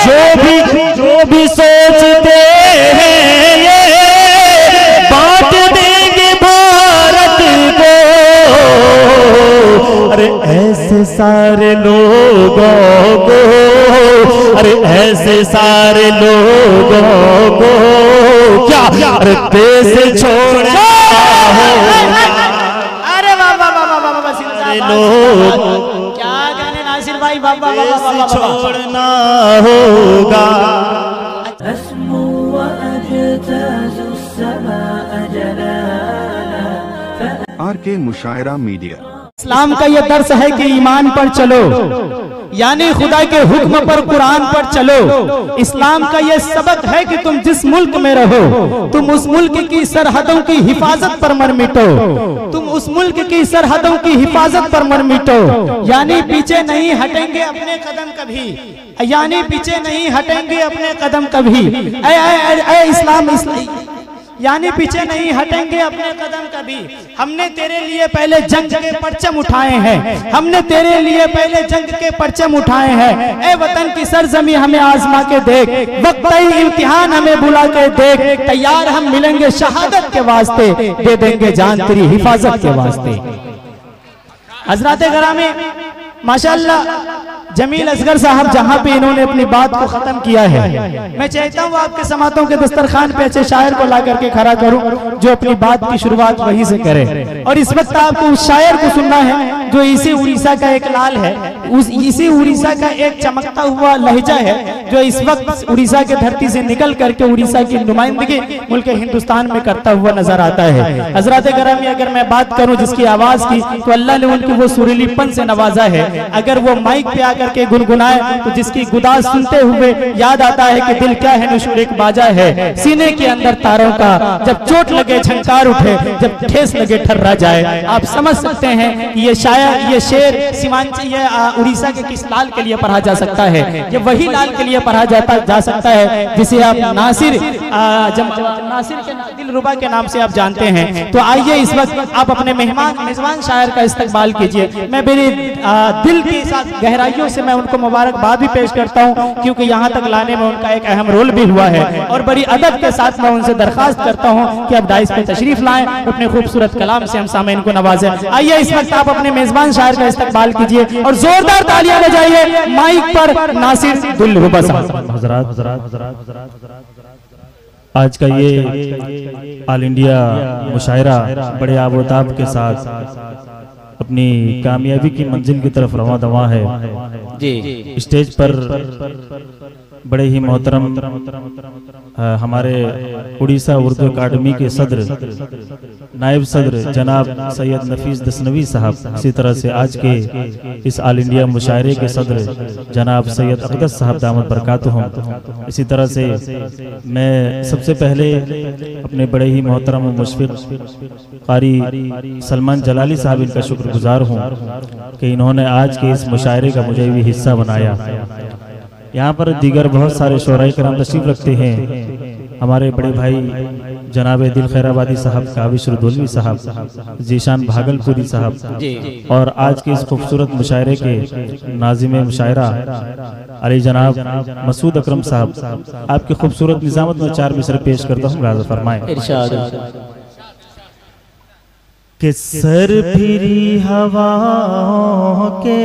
जो भी सोचते हैं ये बांट देंगे भारत को। अरे ऐसे सारे लोगों को, अरे ऐसे सारे लोगों को क्या अरे देश छोड़ना हो। अरे वाह वाह वाह वाह वाह लोग क्या गाने नासिर भाई, वाह वाह वाह वाह, छोड़ना होगा। RK मुशायरा media. इस्लाम का ये दर्स है कि ईमान पर चलो, यानी खुदा के हुक्म पर, कुरान पर चलो। इस्लाम का ये सबक है कि तुम जिस मुल्क में रहो, तुम उस मुल्क की सरहदों की हिफाजत पर मत मिटो, तुम उस मुल्क की सरहदों की हिफाजत पर मत मिटो। यानी पीछे नहीं हटेंगे अपने कदम कभी, यानी पीछे नहीं हटेंगे अपने कदम कभी। ऐ इस्लाम, यानी पीछे नहीं हटेंगे अपने कदम कभी। हमने तेरे लिए पहले जंग के परचम उठाए हैं, हमने तेरे लिए पहले जंग के परचम उठाए हैं। ए वतन की सरजमी हमें आजमा के देख, वक्तई इम्तिहान हमें बुला के देख। तैयार हम मिलेंगे शहादत के वास्ते, दे देंगे जान तेरी हिफाजत के वास्ते। हजरात गिरामी, माशाअल्लाह जमील असगर साहब जहां पे इन्होंने अपनी बात को खत्म किया है, मैं चाहता हूँ आपके समातों के दस्तरखान पे अच्छे शायर को ला करके खड़ा करूं जो अपनी बात की शुरुआत वहीं से करे। और इस वक्त आपको उस शायर को सुनना है जो इसी उड़ीसा का एक लाल है, इसी उड़ीसा का एक चमकता हुआ लहजा है जो इस वक्त उड़ीसा के धरती से निकल करके उड़ीसा की नुमाइंदगी मुल्क हिंदुस्तान में करता हुआ नजर आता है। हजरात गिरामी, अगर मैं बात करूं जिसकी आवाज की, तो अल्लाह ने उनकी वो सुरीलीपन से नवाजा है। अगर वो माइक पे आकर के गुनगुनाए तो जिसकी गुदाज सुनते हुए याद आता है कि दिल क्या है नशूर एक बाजा है, सीने के अंदर तारों का जब चोट लगे झंकार उठे, जब ठेस लगे ठर्रा जाए। आप समझ सकते हैं कि ये शायर, ये शेर सीमांचल, ये उड़ीसा के किस लाल के लिए पढ़ा जा सकता है। ये वही लाल के लिए पढ़ा जा सकता है जिसे आप नासिर के दिलरुबा के नाम से आप जानते हैं। तो आइए इस वक्त आप अपने मेजबान शायर का इस्तकबाल कीजिए। मैं मेरे दिल के साथ गहराइयों से मैं उनको मुबारकबाद भी पेश करता हूं, क्योंकि यहाँ तक लाने में उनका एक अहम रोल भी हुआ है। और बड़ी अदब के साथ मैं उनसे दरखास्त करता हूं कि अब दाइस पे तशरीफ लाएं, अपने खूबसूरत कलाम से हम सामईन को नवाजें। आइए इस वक्त आप अपने मेजबान शायर का इस्तकबाल कीजिए और जोरदार तालियां बजाइए माइक पर नासिर दिलरुबा साहब। आज का ये ऑल इंडिया मुशायरा बड़े आबोताब के साथ अपनी कामयाबी की मंजिल की तरफ रवां दवा है जी। स्टेज पर बड़े ही मोहतरम हमारे उड़ीसा उर्दू अकादमी के सदर, नायब सदर जनाब सैयद नफीस दसनवी साहब, इसी तरह से आज के इस ऑल इंडिया मुशायरे के सदर जनाब सैयद अक़दस साहब दामद बरकातुहुम। इसी तरह से मैं सबसे पहले अपने बड़े ही मोहतरम मुशफिक कारी सलमान जलाली साहब इनका शुक्रगुजार हूँ कि इन्होंने आज के इस मुशायरे का मुझे भी हिस्सा बनाया। यहाँ पर दीगर बहुत सारे शोराए कराम तशरीफ रखते हैं। हमारे बड़े भाई जनाब दिल खैराबादी साहब, काबिश रुदौलवी साहब, जीशान भागलपुरी साहब, और आज के इस खूबसूरत मुशायरे के नाज़िम मुशायरा अली जनाब मसूद अकरम साहब, आपकी खूबसूरत निज़ामत में 4 मिसरे पेश करता हूँ, राज़ा फरमाएं। कि सर फिरी हवाओं के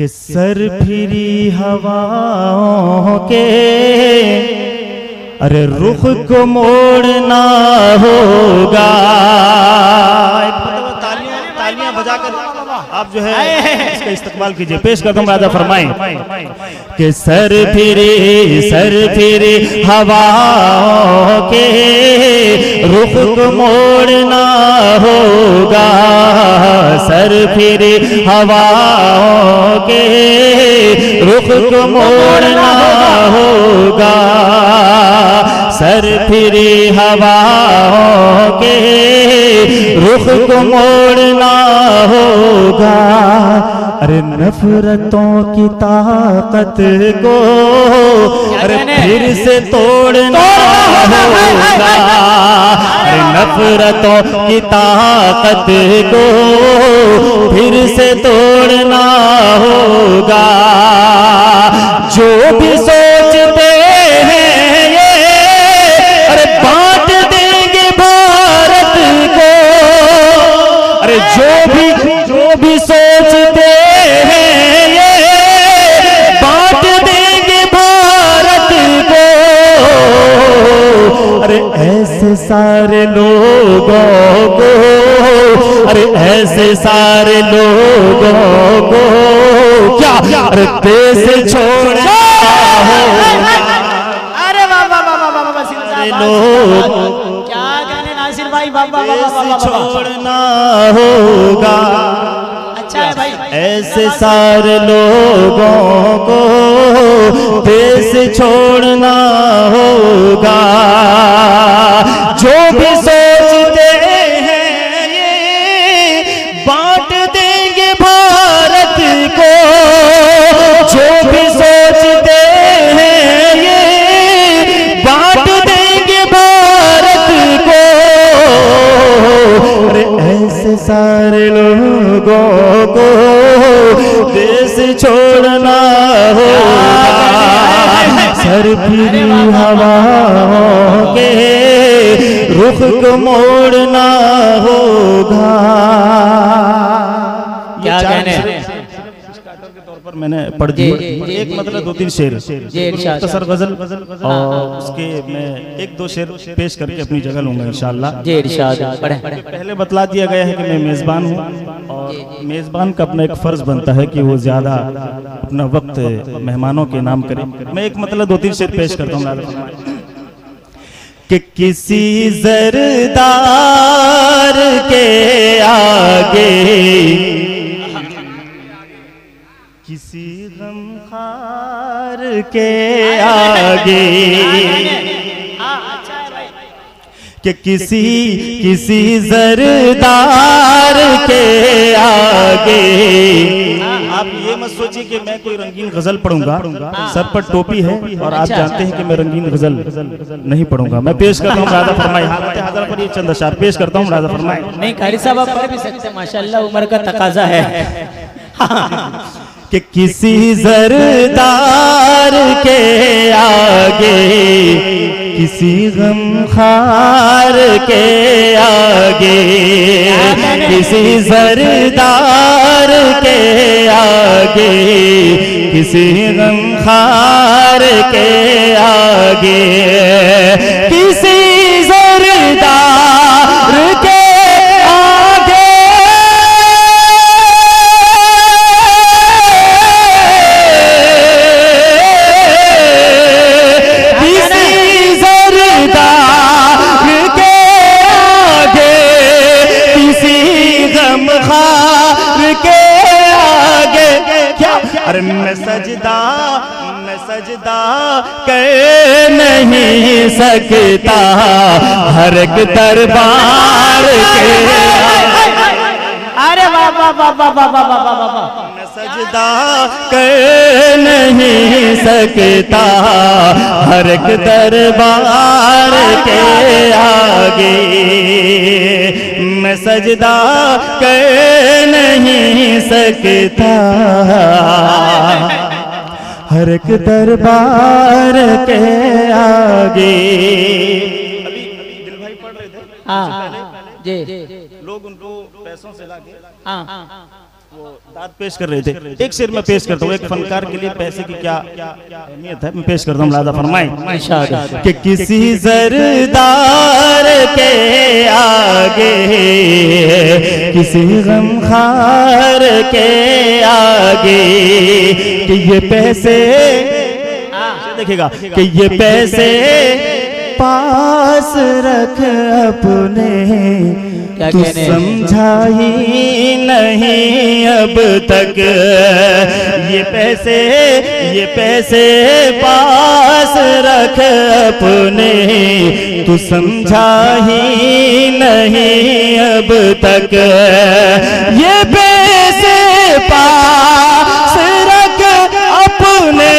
सर फिरी हवाओं के, अरे रुख को मोड़ना होगा। तालियां बजाकर आप जो है इसका इस्तकबाल कीजिए। पेश करता हूं, राजा फरमाएं कि सर फिरे हवाओं के, रुख को मोड़ना होगा। सर फिरे हवाओं के, रुख को मोड़ना होगा। सर फिरे हवाओं के, रुख को मोड़ना होगा। अरे नफरतों की ताकत को अरे फिर से तोड़ना होगा। अरे नफरतों की ताकत को फिर से तोड़ना होगा। जो भी सोचते हैं ये अरे बांट देंगे भारत को, अरे जो भी सोचते हैं ये बांट देंगे भारत को। अरे ऐसे सारे लोगों को, अरे ऐसे सारे लोगों को क्या अरे देश छोड़ना होगा। अरे बाबा लोग क्या गाने नासिर भाई, बाबा छोड़ना होगा। अच्छा है भाई। ऐसे सारे लोगों को देश छोड़ना होगा। जो भी सोचते हैं ये बांट देंगे भारत को। जो भी सोचते हैं ये बांट देंगे भारत को। अरे ऐसे सारे लोगों को देश छोड़ना होगा। सरफिरी हवाओं के रुख को मोड़ना होगा। क्या कहने पर मैंने पढ़ दी एक मतलब 2-3 शेर मुख्तसर गजल और उसके मैं 1-2 शेर पेश करके अपनी जगह लूंगा इंशाअल्लाह। पहले बतला दिया गया है कि मैं मेज़बान हूँ और मेज़बान का अपना एक फर्ज बनता है कि वो ज्यादा अपना वक्त मेहमानों के नाम करे। मैं एक मतलब 2-3 शेर पेश करता हूँ कि किसी ज़रदार के आगे, किसी गमखार के आगे, कि किसी ज़रदार के आगे। आप ये मत सोचिए कि मैं कोई रंगीन गजल पढ़ूंगा, सर पर टोपी है और आप जानते हैं कि मैं रंगीन गजल नहीं पढ़ूंगा। मैं पेश करता हूँ राजा फरमाए, हालत हाज़िर पर ये चंद अशार पेश करता हूँ राजा फरमाए। नहीं कारी साहब आप पढ़ भी सकते हैं, माशाअल्लाह उम्र का तकाजा है। कि किसी ज़रदार के आगे, किसी गमखार के आगे, किसी ज़रदार के आगे, किसी गमखार के आगे, किसी ज़रदार के अरे मैं सजदा कर नहीं सकता हर एक दरबार के। अरे बाबा बाबा बाबा बाबा बाबा मैं सजदा कर नहीं सकता हर एक दरबार के आगे। मैं सजदा कर नहीं सकता हर एक दरबार के आगे। अभी दिल भाई पढ़ रहे थे, जी लोग उनको पैसों से लाके वो दाद पेश कर रहे थे। एक शेर मैं पेश करता हूँ, एक फनकार के लिए पैसे की क्या अहमियत है, मैं पेश करता हूँ राजा फरमाए कि किसी ज़रदार के आगे, किसी गमखार के आगे, कि ये पैसे देखिएगा कि ये पैसे पास रख अपने, तू समझा ही नहीं अब तक। ये पैसे पास रख अपने, तू समझा ही नहीं अब तक। ये पैसे पास रख अपने,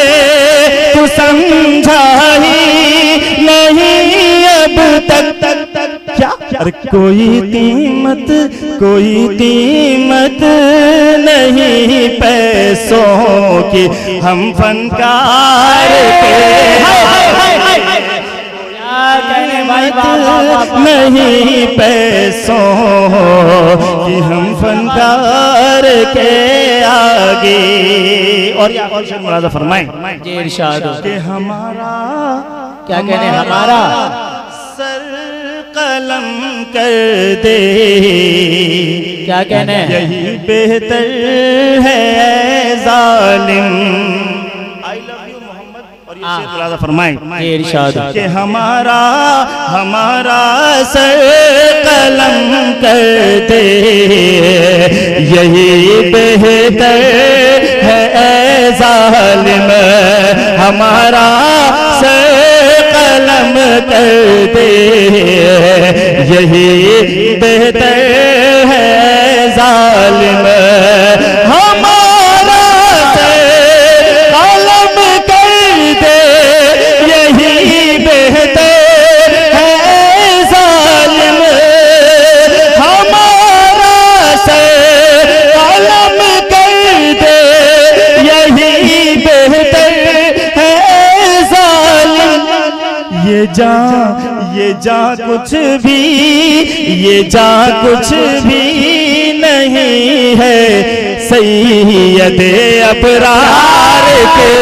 तू समझा ही नहीं अब तक। क्या अरे कोई कीमत नहीं पैसों की, हम फनकार के नहीं पैसों की, हम फनकार के आगे। और मुरादा फरमाएं जी इरशाद कि हमारा क्या कहने, हमारा सर कलम कर दे, क्या कहने, यही बेहतर है जालिम। I love you Mohammad. और ये शेर मुरादा फरमाएं इरशाद कि हमारा सर कलम कर दे, यही बेहतर है जालिम। हमारा सर कलम कर दे, यही बेहतर है जालिम। हमारा सर कलम कर दे, यही बेहतर है जालिम। हमारा सर कलम कर दे, यही बेहतर है जालिम। ये जा कुछ भी नहीं है सैयद अबरार के।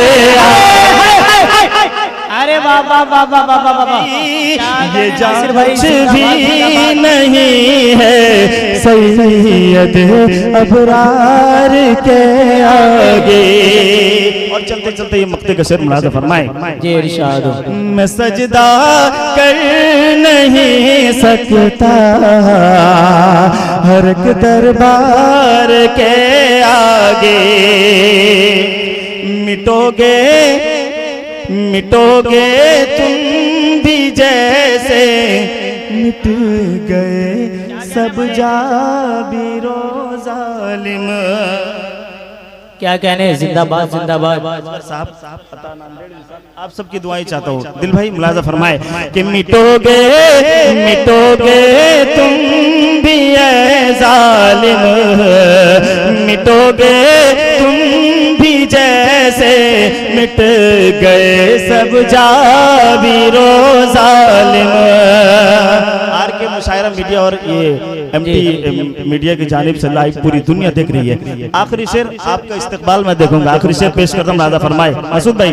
अरे बाबा बाबा बाबा बाबा, ये जा कुछ भी नहीं है सैयद अबरार के आगे। और चलते चलते ये मक्ते का शेर मुलाज़ा फरमाए जी इरशाद। मैं सजदा कर नहीं सकता हर एक दरबार के आगे। मिटोगे तुम भी जैसे मिट गए सब जाबिरो जालिम। क्या कहने, जिंदाबाद जिंदाबाद। साहब आप सबकी दुआएं चाहता हूँ। दिल भाई मुलाज़ा फरमाए कि मिटोगे तुम भी ऐ जालिम, मिटोगे तुम भी जैसे मिट गए सब जाबिरो जालिम। आर के मुशायरा मीडिया और ये एमटी मीडिया की जानिब से लाइव पूरी दुनिया देख रही है। आखिरी शेर आपका इस्तकबाल मैं देखूंगा। आखिरी शेर पेश करता हूं, मुलाज़ा फरमाए मसूद भाई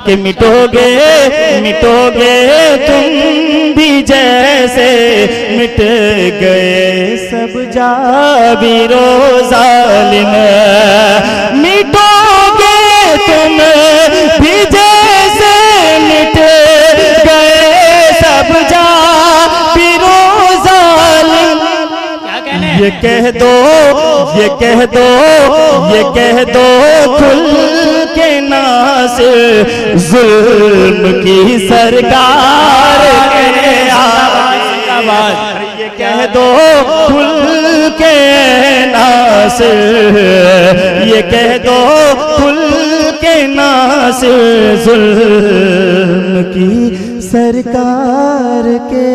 कि मिटोगे तुम भी जैसे मिट गए सब जाबिरो जालिम। मिटोगे तुम भी जैसे मिट गए सब जाबिरो जालिम। ये कह दो खुल के नासिर जुल्म की सरकार के आवाज। ये कह दो खुल के नासिर, ये कह दो खुल के नासिर जुल्म की सरकार के